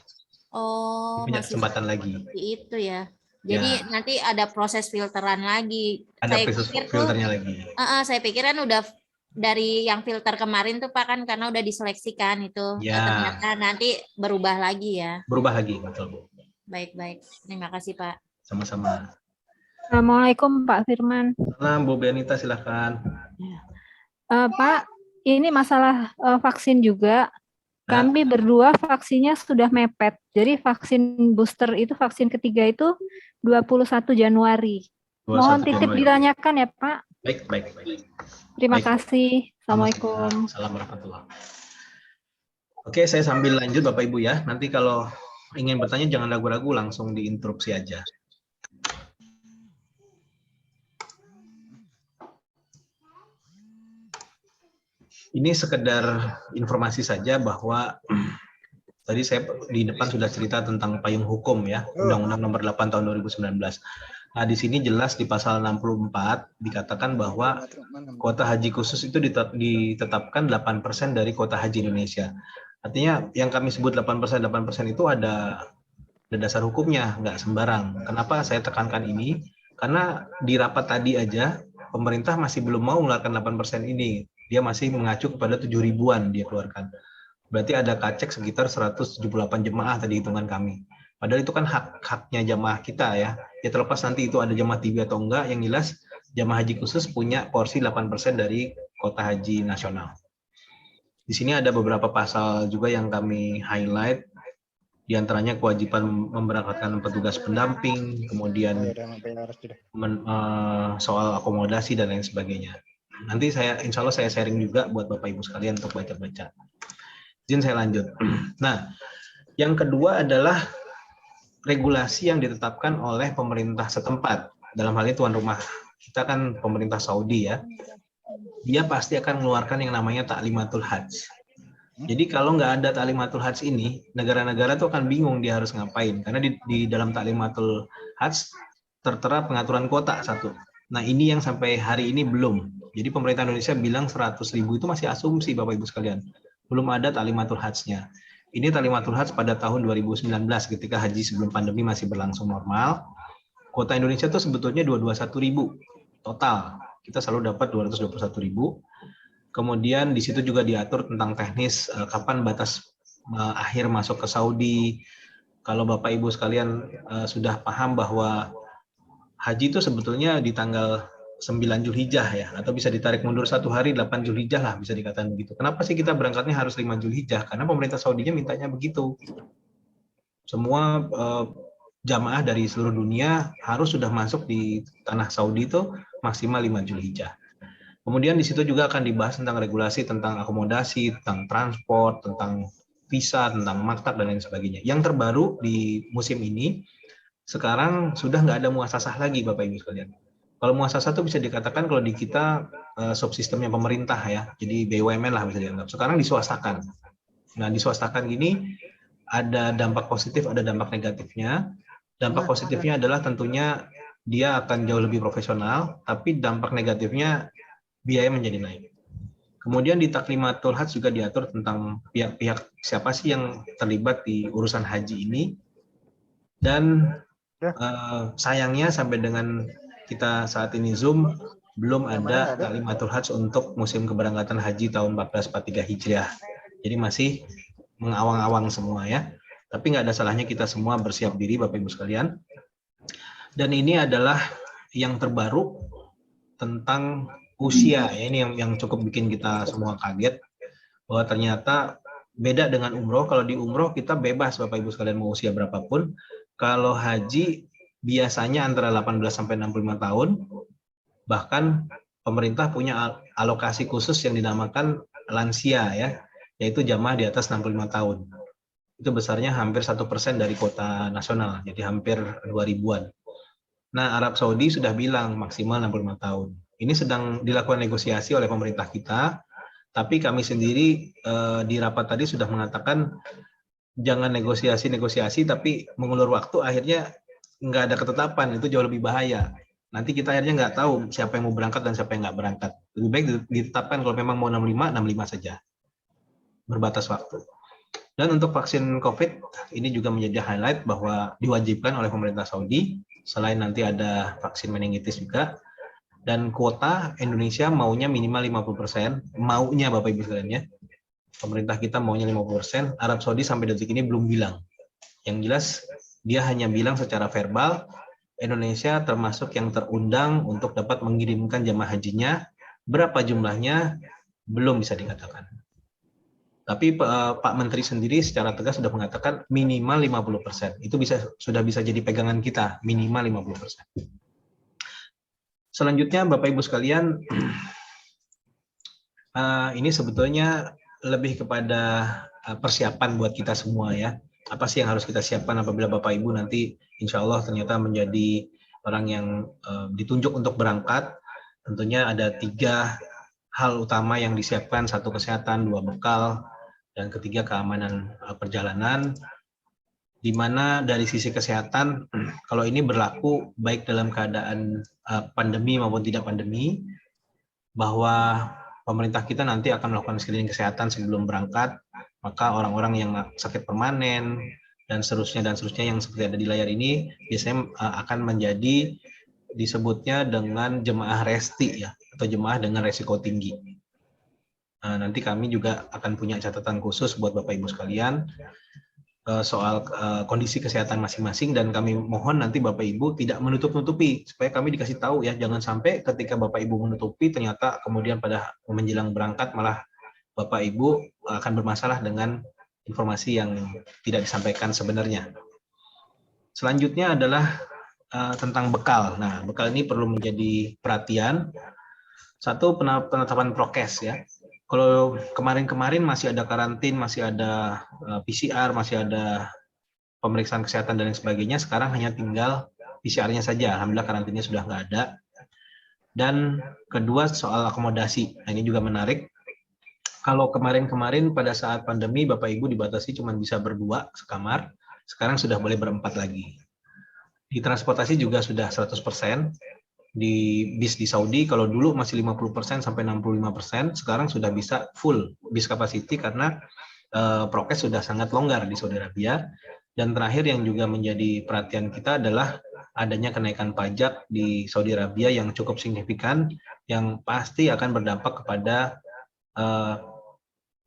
Oh, punya kesempatan lagi. Itu ya. Jadi nanti ada proses filteran lagi. Ada proses filternya lagi. Saya pikir kan udah dari yang filter kemarin tuh Pak kan karena udah diseleksikan itu. Ternyata nanti berubah lagi ya. Berubah lagi, betul Bu. Baik. Terima kasih Pak. Sama-sama. Assalamualaikum Pak Firman. Salam Bu Benita, silakan. Pak, ini masalah vaksin juga. Kami berdua vaksinnya sudah mepet. Jadi vaksin booster itu, vaksin ketiga itu 21 Januari. Mohon titip ditanyakan ya Pak. Baik. Terima kasih. Assalamualaikum. Assalamualaikum warahmatullahi wabarakatuh. Oke, saya sambil lanjut Bapak Ibu ya. Nanti kalau ingin bertanya jangan ragu-ragu, langsung diinterupsi aja. Ini sekedar informasi saja bahwa tadi saya di depan sudah cerita tentang payung hukum ya, Undang-Undang Nomor 8 Tahun 2019. Nah, di sini jelas di pasal 64 dikatakan bahwa kuota haji khusus itu ditetapkan 8% dari kuota haji Indonesia. Artinya yang kami sebut 8% itu ada dasar hukumnya, nggak sembarang. Kenapa saya tekankan ini? Karena di rapat tadi aja pemerintah masih belum mau mengeluarkan 8% ini. Dia masih mengacu kepada 7 ribuan dia keluarkan. Berarti ada kacek sekitar 178 jemaah tadi hitungan kami. Padahal itu kan haknya jamaah kita ya. Ya terlepas nanti itu ada jamaah TB atau enggak, yang jelas jamaah haji khusus punya porsi 8% dari kuota haji nasional. Di sini ada beberapa pasal juga yang kami highlight. Di antaranya kewajiban memberangkatkan petugas pendamping, kemudian soal akomodasi dan lain sebagainya. Nanti insya Allah saya sharing juga buat Bapak Ibu sekalian untuk baca-baca. Izin saya lanjut. Nah, yang kedua adalah regulasi yang ditetapkan oleh pemerintah setempat. Dalam hal ini tuan rumah kita kan pemerintah Saudi ya. Dia pasti akan mengeluarkan yang namanya Ta'limatul Hajj. Jadi kalau nggak ada Ta'limatul Hajj ini, negara-negara tuh akan bingung dia harus ngapain. Karena di dalam Ta'limatul Hajj tertera pengaturan kuota satu. Nah ini yang sampai hari ini belum. Jadi pemerintah Indonesia bilang 100.000 itu masih asumsi Bapak Ibu sekalian. Belum ada Ta'limatul Hajj-nya. Ini Ta'limatul Hajj pada tahun 2019 ketika haji sebelum pandemi masih berlangsung normal. Kuota Indonesia itu sebetulnya 221.000 total. Kita selalu dapat 221.000. Kemudian di situ juga diatur tentang teknis kapan batas akhir masuk ke Saudi. Kalau Bapak Ibu sekalian sudah paham bahwa haji itu sebetulnya di tanggal 9 Zulhijjah ya, atau bisa ditarik mundur 1 hari 8 Zulhijjah lah bisa dikatakan begitu. Kenapa sih kita berangkatnya harus 5 Zulhijjah? Karena pemerintah Saudinya mintanya begitu. Semua jamaah dari seluruh dunia harus sudah masuk di tanah Saudi itu maksimal 5 Zulhijjah. Kemudian di situ juga akan dibahas tentang regulasi tentang akomodasi, tentang transport, tentang visa, tentang maktab dan lain sebagainya. Yang terbaru di musim ini sekarang sudah nggak ada muasasah lagi Bapak Ibu sekalian. Kalau muasasah itu bisa dikatakan kalau di kita subsistemnya pemerintah ya, jadi BUMN lah bisa dianggap. Sekarang diswastakan. Nah diswastakan gini ada dampak positif, ada dampak negatifnya. Dampak positifnya adalah tentunya dia akan jauh lebih profesional, tapi dampak negatifnya biaya menjadi naik. Kemudian di Ta'limatul Hajj juga diatur tentang pihak-pihak siapa sih yang terlibat di urusan haji ini. Dan sayangnya sampai dengan kita saat ini Zoom belum ada Ta'limatul Hajj untuk musim keberangkatan haji tahun 1443 Hijriah. Jadi masih mengawang-awang semua ya. Tapi nggak ada salahnya kita semua bersiap diri Bapak Ibu sekalian. Dan ini adalah yang terbaru tentang usia ya. Ini yang cukup bikin kita semua kaget bahwa ternyata beda dengan umroh. Kalau di umroh kita bebas Bapak Ibu sekalian mau usia berapapun. Kalau haji biasanya antara 18 sampai 65 tahun, bahkan pemerintah punya alokasi khusus yang dinamakan lansia ya, yaitu jamaah di atas 65 tahun. Itu besarnya hampir 1% dari kuota nasional, jadi hampir 2.000-an. Nah, Arab Saudi sudah bilang maksimal 65 tahun. Ini sedang dilakukan negosiasi oleh pemerintah kita, tapi kami sendiri di rapat tadi sudah mengatakan jangan negosiasi, tapi mengulur waktu akhirnya nggak ada ketetapan, itu jauh lebih bahaya. Nanti kita akhirnya nggak tahu siapa yang mau berangkat dan siapa yang nggak berangkat. Lebih baik ditetapkan kalau memang mau 65 saja. Berbatas waktu. Dan untuk vaksin COVID, ini juga menjadi highlight bahwa diwajibkan oleh pemerintah Saudi, selain nanti ada vaksin meningitis juga, dan kuota Indonesia maunya minimal 50%, maunya Bapak Ibu sekalian ya. Pemerintah kita maunya 50%, Arab Saudi sampai detik ini belum bilang. Yang jelas, dia hanya bilang secara verbal, Indonesia termasuk yang terundang untuk dapat mengirimkan jamaah hajinya. Berapa jumlahnya, belum bisa dikatakan. Tapi Pak Menteri sendiri secara tegas sudah mengatakan minimal 50%. Itu sudah bisa jadi pegangan kita, minimal 50%. Selanjutnya, Bapak Ibu sekalian, Ini sebetulnya lebih kepada persiapan buat kita semua ya. Apa sih yang harus kita siapkan apabila Bapak Ibu nanti insya Allah ternyata menjadi orang yang ditunjuk untuk berangkat. Tentunya ada 3 hal utama yang disiapkan, 1 kesehatan, 2 bekal, dan ketiga keamanan perjalanan. Di mana dari sisi kesehatan, kalau ini berlaku baik dalam keadaan pandemi maupun tidak pandemi, bahwa pemerintah kita nanti akan melakukan screening kesehatan sebelum berangkat, maka orang-orang yang sakit permanen dan seterusnya yang seperti ada di layar ini biasanya akan menjadi disebutnya dengan jemaah resti ya, atau jemaah dengan resiko tinggi. Nanti kami juga akan punya catatan khusus buat Bapak Ibu sekalian soal kondisi kesehatan masing-masing, dan kami mohon nanti Bapak Ibu tidak menutup-nutupi, supaya kami dikasih tahu ya, jangan sampai ketika Bapak Ibu menutupi ternyata kemudian pada menjelang berangkat malah Bapak Ibu akan bermasalah dengan informasi yang tidak disampaikan sebenarnya. Selanjutnya adalah tentang bekal. Nah, bekal ini perlu menjadi perhatian. 1, penetapan prokes ya. Kalau kemarin-kemarin masih ada karantin, masih ada PCR, masih ada pemeriksaan kesehatan dan lain sebagainya, sekarang hanya tinggal PCR-nya saja. Alhamdulillah karantinnya sudah nggak ada. Dan kedua soal akomodasi. Nah, ini juga menarik. Kalau kemarin-kemarin pada saat pandemi Bapak Ibu dibatasi cuma bisa berdua sekamar, sekarang sudah boleh berempat lagi. Di transportasi juga sudah 100%. Di bis di Saudi kalau dulu masih 50% sampai 65%, sekarang sudah bisa full bis capacity karena prokes sudah sangat longgar di Saudi Arabia. Dan terakhir yang juga menjadi perhatian kita adalah adanya kenaikan pajak di Saudi Arabia yang cukup signifikan, yang pasti akan berdampak kepada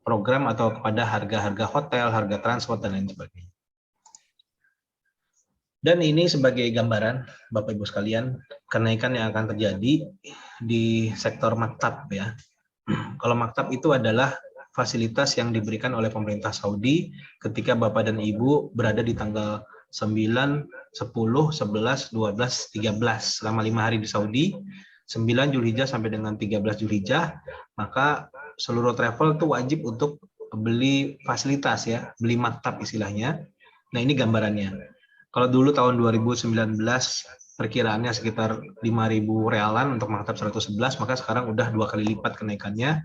program atau kepada harga-harga hotel, harga transport dan lain sebagainya. Dan ini sebagai gambaran Bapak Ibu sekalian, kenaikan yang akan terjadi di sektor maktab ya. Kalau maktab itu adalah fasilitas yang diberikan oleh pemerintah Saudi ketika Bapak dan Ibu berada di tanggal 9, 10, 11, 12, 13 selama 5 hari di Saudi, 9 Zulhijjah sampai dengan 13 Zulhijjah, maka seluruh travel itu wajib untuk beli fasilitas ya, beli maktab istilahnya. Nah, ini gambarannya. Kalau dulu tahun 2019 perkiraannya sekitar 5.000 realan untuk maktab 111, maka sekarang udah 2 kali lipat kenaikannya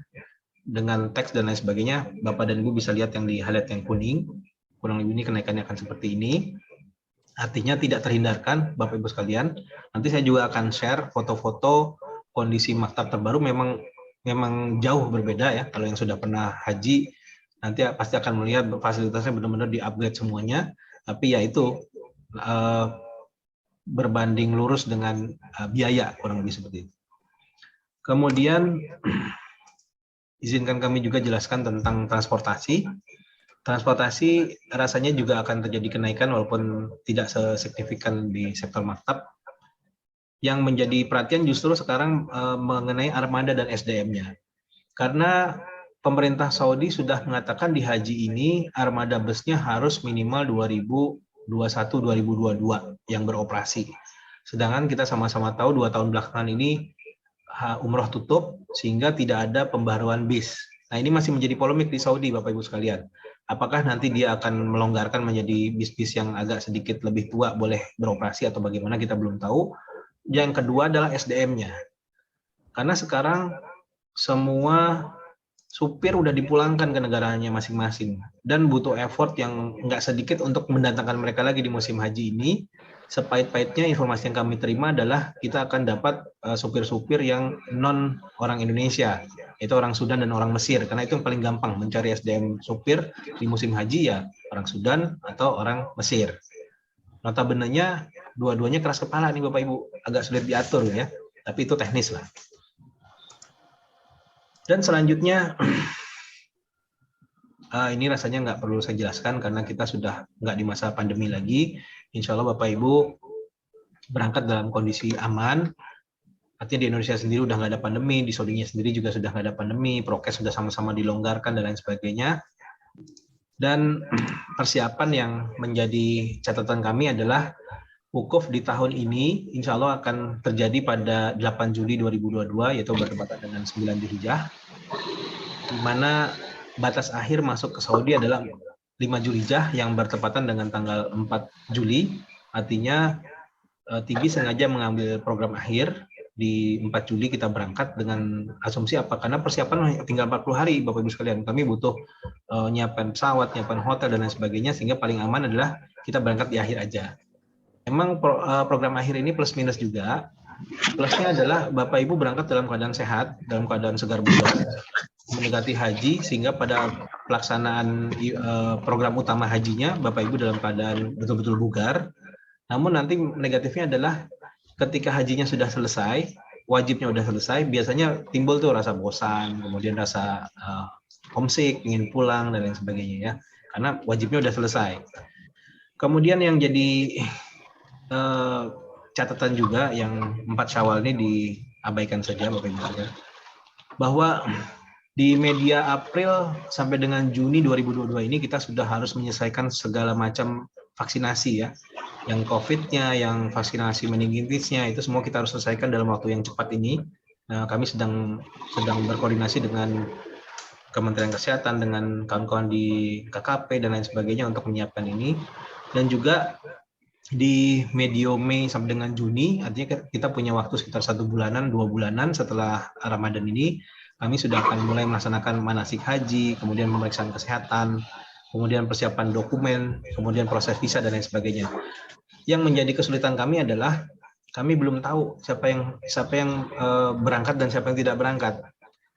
dengan teks dan lain sebagainya. Bapak dan Ibu bisa lihat yang di highlight yang kuning, kurang lebih ini kenaikannya akan seperti ini. Artinya tidak terhindarkan Bapak Ibu sekalian. Nanti saya juga akan share foto-foto kondisi maktab terbaru, memang jauh berbeda ya. Kalau yang sudah pernah haji nanti pasti akan melihat fasilitasnya benar-benar di-upgrade semuanya, tapi ya itu berbanding lurus dengan biaya, kurang lebih seperti itu. Kemudian izinkan kami juga jelaskan tentang transportasi. Transportasi rasanya juga akan terjadi kenaikan walaupun tidak sesignifikan di sektor maktab. Yang menjadi perhatian justru sekarang mengenai armada dan SDM-nya. Karena pemerintah Saudi sudah mengatakan di haji ini armada busnya harus minimal 2021-2022 yang beroperasi. Sedangkan kita sama-sama tahu 2 tahun belakangan ini umroh tutup sehingga tidak ada pembaruan bis. Nah, ini masih menjadi polemik di Saudi Bapak Ibu sekalian. Apakah nanti dia akan melonggarkan menjadi bis-bis yang agak sedikit lebih tua boleh beroperasi atau bagaimana, kita belum tahu. Yang kedua adalah SDM-nya. Karena sekarang semua supir udah dipulangkan ke negaranya masing-masing dan butuh effort yang nggak sedikit untuk mendatangkan mereka lagi di musim haji ini. Sepahit-pahitnya informasi yang kami terima adalah kita akan dapat supir-supir yang non orang Indonesia, yaitu orang Sudan dan orang Mesir, karena itu yang paling gampang mencari SDM supir di musim haji ya orang Sudan atau orang Mesir. Notabene-nya dua-duanya keras kepala nih Bapak Ibu, agak sulit diatur ya, tapi itu teknis lah. Dan selanjutnya, ini rasanya nggak perlu saya jelaskan karena kita sudah nggak di masa pandemi lagi. Insya Allah Bapak Ibu berangkat dalam kondisi aman. Artinya di Indonesia sendiri udah nggak ada pandemi, di Saudinya sendiri juga sudah nggak ada pandemi, prokes sudah sama-sama dilonggarkan dan lain sebagainya. Dan persiapan yang menjadi catatan kami adalah wukuf di tahun ini insya Allah akan terjadi pada 8 Juli 2022, yaitu bertepatan dengan 9 Zulhijjah. di mana batas akhir masuk ke Saudi adalah 5 Julijah yang bertepatan dengan tanggal 4 Juli. Artinya TB sengaja mengambil program akhir di 4 Juli kita berangkat dengan asumsi apa? Karena persiapan tinggal 40 hari, Bapak Ibu sekalian. Kami butuh nyiapkan pesawat, nyiapkan hotel dan lain sebagainya, sehingga paling aman adalah kita berangkat di akhir aja. Memang program akhir ini plus minus juga. Plusnya adalah Bapak Ibu berangkat dalam keadaan sehat, dalam keadaan segar bugar, mendekati haji, sehingga pada pelaksanaan program utama hajinya Bapak Ibu dalam keadaan betul-betul bugar. Namun nanti negatifnya adalah ketika hajinya sudah selesai, wajibnya sudah selesai, biasanya timbul tuh rasa bosan, kemudian rasa homesick, ingin pulang dan lain sebagainya ya, karena wajibnya sudah selesai. Kemudian yang jadi catatan juga yang 4 Syawal ini diabaikan saja Bapak Ibu sekalian, bahwa di media April sampai dengan Juni 2022 ini kita sudah harus menyelesaikan segala macam vaksinasi ya, yang COVID-nya, yang vaksinasi meningitisnya, itu semua kita harus selesaikan dalam waktu yang cepat ini. Nah, kami sedang berkoordinasi dengan Kementerian Kesehatan, dengan kawan-kawan di KKP dan lain sebagainya untuk menyiapkan ini. Dan juga di medio Mei sampai dengan Juni, artinya kita punya waktu sekitar 1 bulanan, 2 bulanan setelah Ramadan ini, kami sudah akan mulai melaksanakan manasik haji, kemudian pemeriksaan kesehatan, kemudian persiapan dokumen, kemudian proses visa dan lain sebagainya. Yang menjadi kesulitan kami adalah kami belum tahu siapa yang berangkat dan siapa yang tidak berangkat,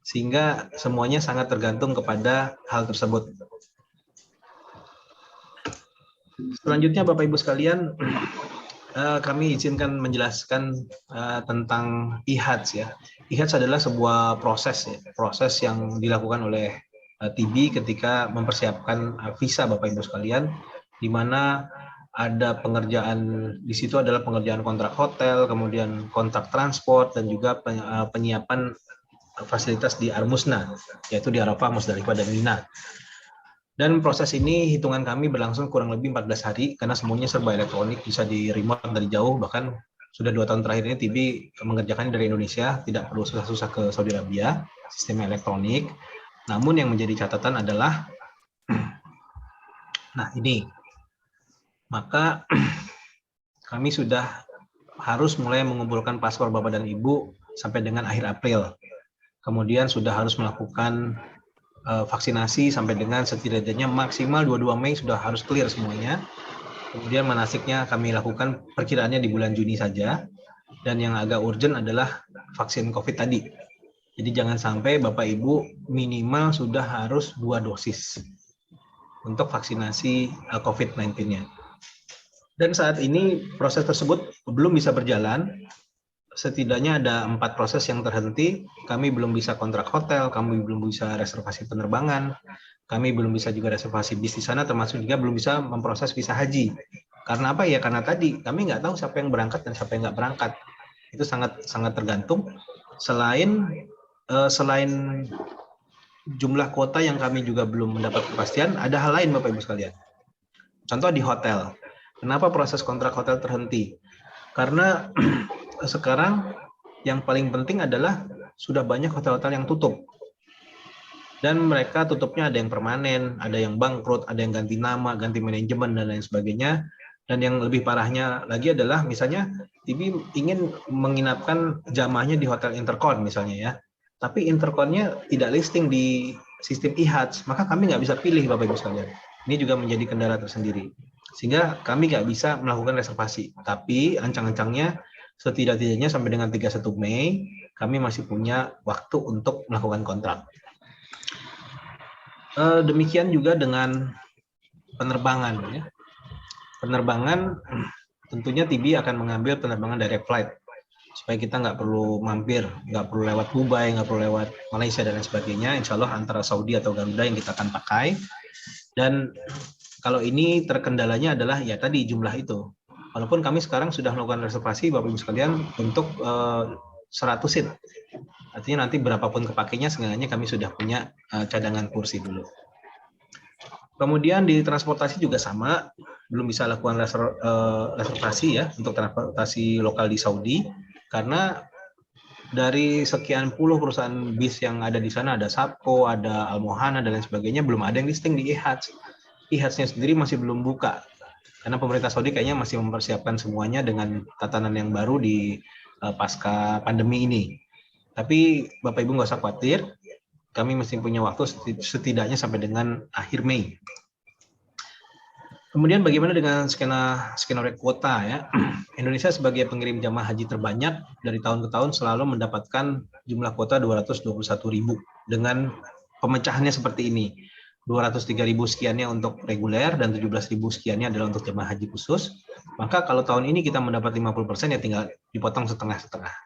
sehingga semuanya sangat tergantung kepada hal tersebut. Selanjutnya Bapak Ibu sekalian, kami izinkan menjelaskan tentang IHADS ya. IHADS adalah sebuah proses ya, proses yang dilakukan oleh TB ketika mempersiapkan visa Bapak Ibu sekalian, di mana ada pengerjaan di situ adalah pengerjaan kontrak hotel, kemudian kontrak transport dan juga penyiapan fasilitas di Armusna, yaitu di Arafah, Musdalifah dan Mina. Dan proses ini hitungan kami berlangsung kurang lebih 14 hari karena semuanya serba elektronik, bisa di remote dari jauh, bahkan sudah 2 tahun terakhir ini TB mengerjakannya dari Indonesia, tidak perlu susah-susah ke Saudi Arabia, sistem elektronik. Namun yang menjadi catatan adalah, nah ini, maka kami sudah harus mulai mengumpulkan paspor Bapak dan Ibu sampai dengan akhir April. Kemudian sudah harus melakukan vaksinasi sampai dengan setidaknya maksimal 22 Mei sudah harus clear semuanya. Kemudian manasiknya kami lakukan perkiraannya di bulan Juni saja. Dan yang agak urgent adalah vaksin COVID tadi. Jadi jangan sampai Bapak Ibu minimal sudah harus 2 dosis untuk vaksinasi COVID-19-nya. Dan saat ini proses tersebut belum bisa berjalan. Setidaknya ada 4 proses yang terhenti. Kami belum bisa kontrak hotel, kami belum bisa reservasi penerbangan, kami belum bisa juga reservasi bis di sana, termasuk juga belum bisa memproses visa haji. Karena apa ya? Karena tadi kami nggak tahu siapa yang berangkat dan siapa yang nggak berangkat. Itu sangat tergantung. Selain jumlah kuota yang kami juga belum mendapat kepastian, ada hal lain Bapak Ibu sekalian. Contoh di hotel. Kenapa proses kontrak hotel terhenti? Karena sekarang yang paling penting adalah sudah banyak hotel-hotel yang tutup. Dan mereka tutupnya ada yang permanen, ada yang bangkrut, ada yang ganti nama, ganti manajemen, dan lain sebagainya. Dan yang lebih parahnya lagi adalah misalnya TB ingin menginapkan jamaahnya di Hotel Intercon misalnya ya. Tapi Interconnya tidak listing di sistem IHADS, maka kami nggak bisa pilih Bapak Ibu sekalian. Ini juga menjadi kendala tersendiri. Sehingga kami nggak bisa melakukan reservasi. Tapi ancang-ancangnya setidak-tidaknya sampai dengan 31 Mei, kami masih punya waktu untuk melakukan kontrak. Demikian juga dengan penerbangan. Ya. Penerbangan tentunya TB akan mengambil penerbangan direct flight. Supaya kita nggak perlu mampir, nggak perlu lewat Dubai, nggak perlu lewat Malaysia dan lain sebagainya. Insya Allah antara Saudi atau Garuda yang kita akan pakai. Dan kalau ini terkendalanya adalah ya tadi jumlah itu. Walaupun kami sekarang sudah melakukan reservasi Bapak Ibu sekalian untuk 100 seat. Artinya nanti berapapun kepakainya, seenggaknya kami sudah punya cadangan kursi dulu. Kemudian di transportasi juga sama, belum bisa lakukan reservasi ya untuk transportasi lokal di Saudi, karena dari sekian puluh perusahaan bis yang ada di sana, ada Sapko, ada Almohana, dan lain sebagainya, belum ada yang listing di IHATS. IHATS-nya sendiri masih belum buka, karena pemerintah Saudi kayaknya masih mempersiapkan semuanya dengan tatanan yang baru di pasca pandemi ini. Tapi Bapak Ibu nggak usah khawatir, kami masih punya waktu setidaknya sampai dengan akhir Mei. Kemudian bagaimana dengan skenario kuota ya? Indonesia sebagai pengirim jamaah haji terbanyak dari tahun ke tahun selalu mendapatkan jumlah kuota 221.000 dengan pemecahannya seperti ini. 203.000 sekiannya untuk reguler dan 17.000 sekiannya adalah untuk jamaah haji khusus. Maka kalau tahun ini kita mendapat 50% ya tinggal dipotong setengah-setengah.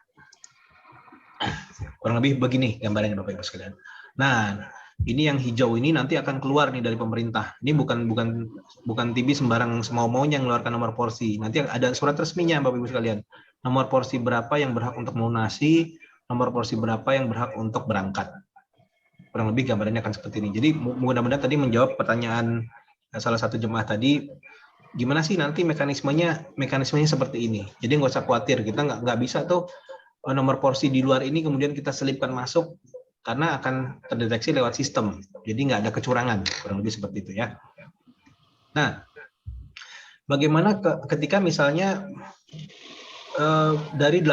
Kurang lebih begini gambarannya Bapak Ibu sekalian. Nah, ini yang hijau ini nanti akan keluar nih dari pemerintah. Ini bukan TB sembarang semau-maunya mengeluarkan nomor porsi. Nanti ada surat resminya Bapak Ibu sekalian. Nomor porsi berapa yang berhak untuk melunasi, nomor porsi berapa yang berhak untuk berangkat. Kurang lebih gambarannya akan seperti ini. Jadi mudah-mudahan tadi menjawab pertanyaan salah satu jemaah tadi, gimana sih nanti mekanismenya seperti ini. Jadi nggak usah khawatir, kita nggak bisa tuh nomor porsi di luar ini kemudian kita selipkan masuk, karena akan terdeteksi lewat sistem. Jadi nggak ada kecurangan, kurang lebih seperti itu ya. Nah, bagaimana ketika misalnya dari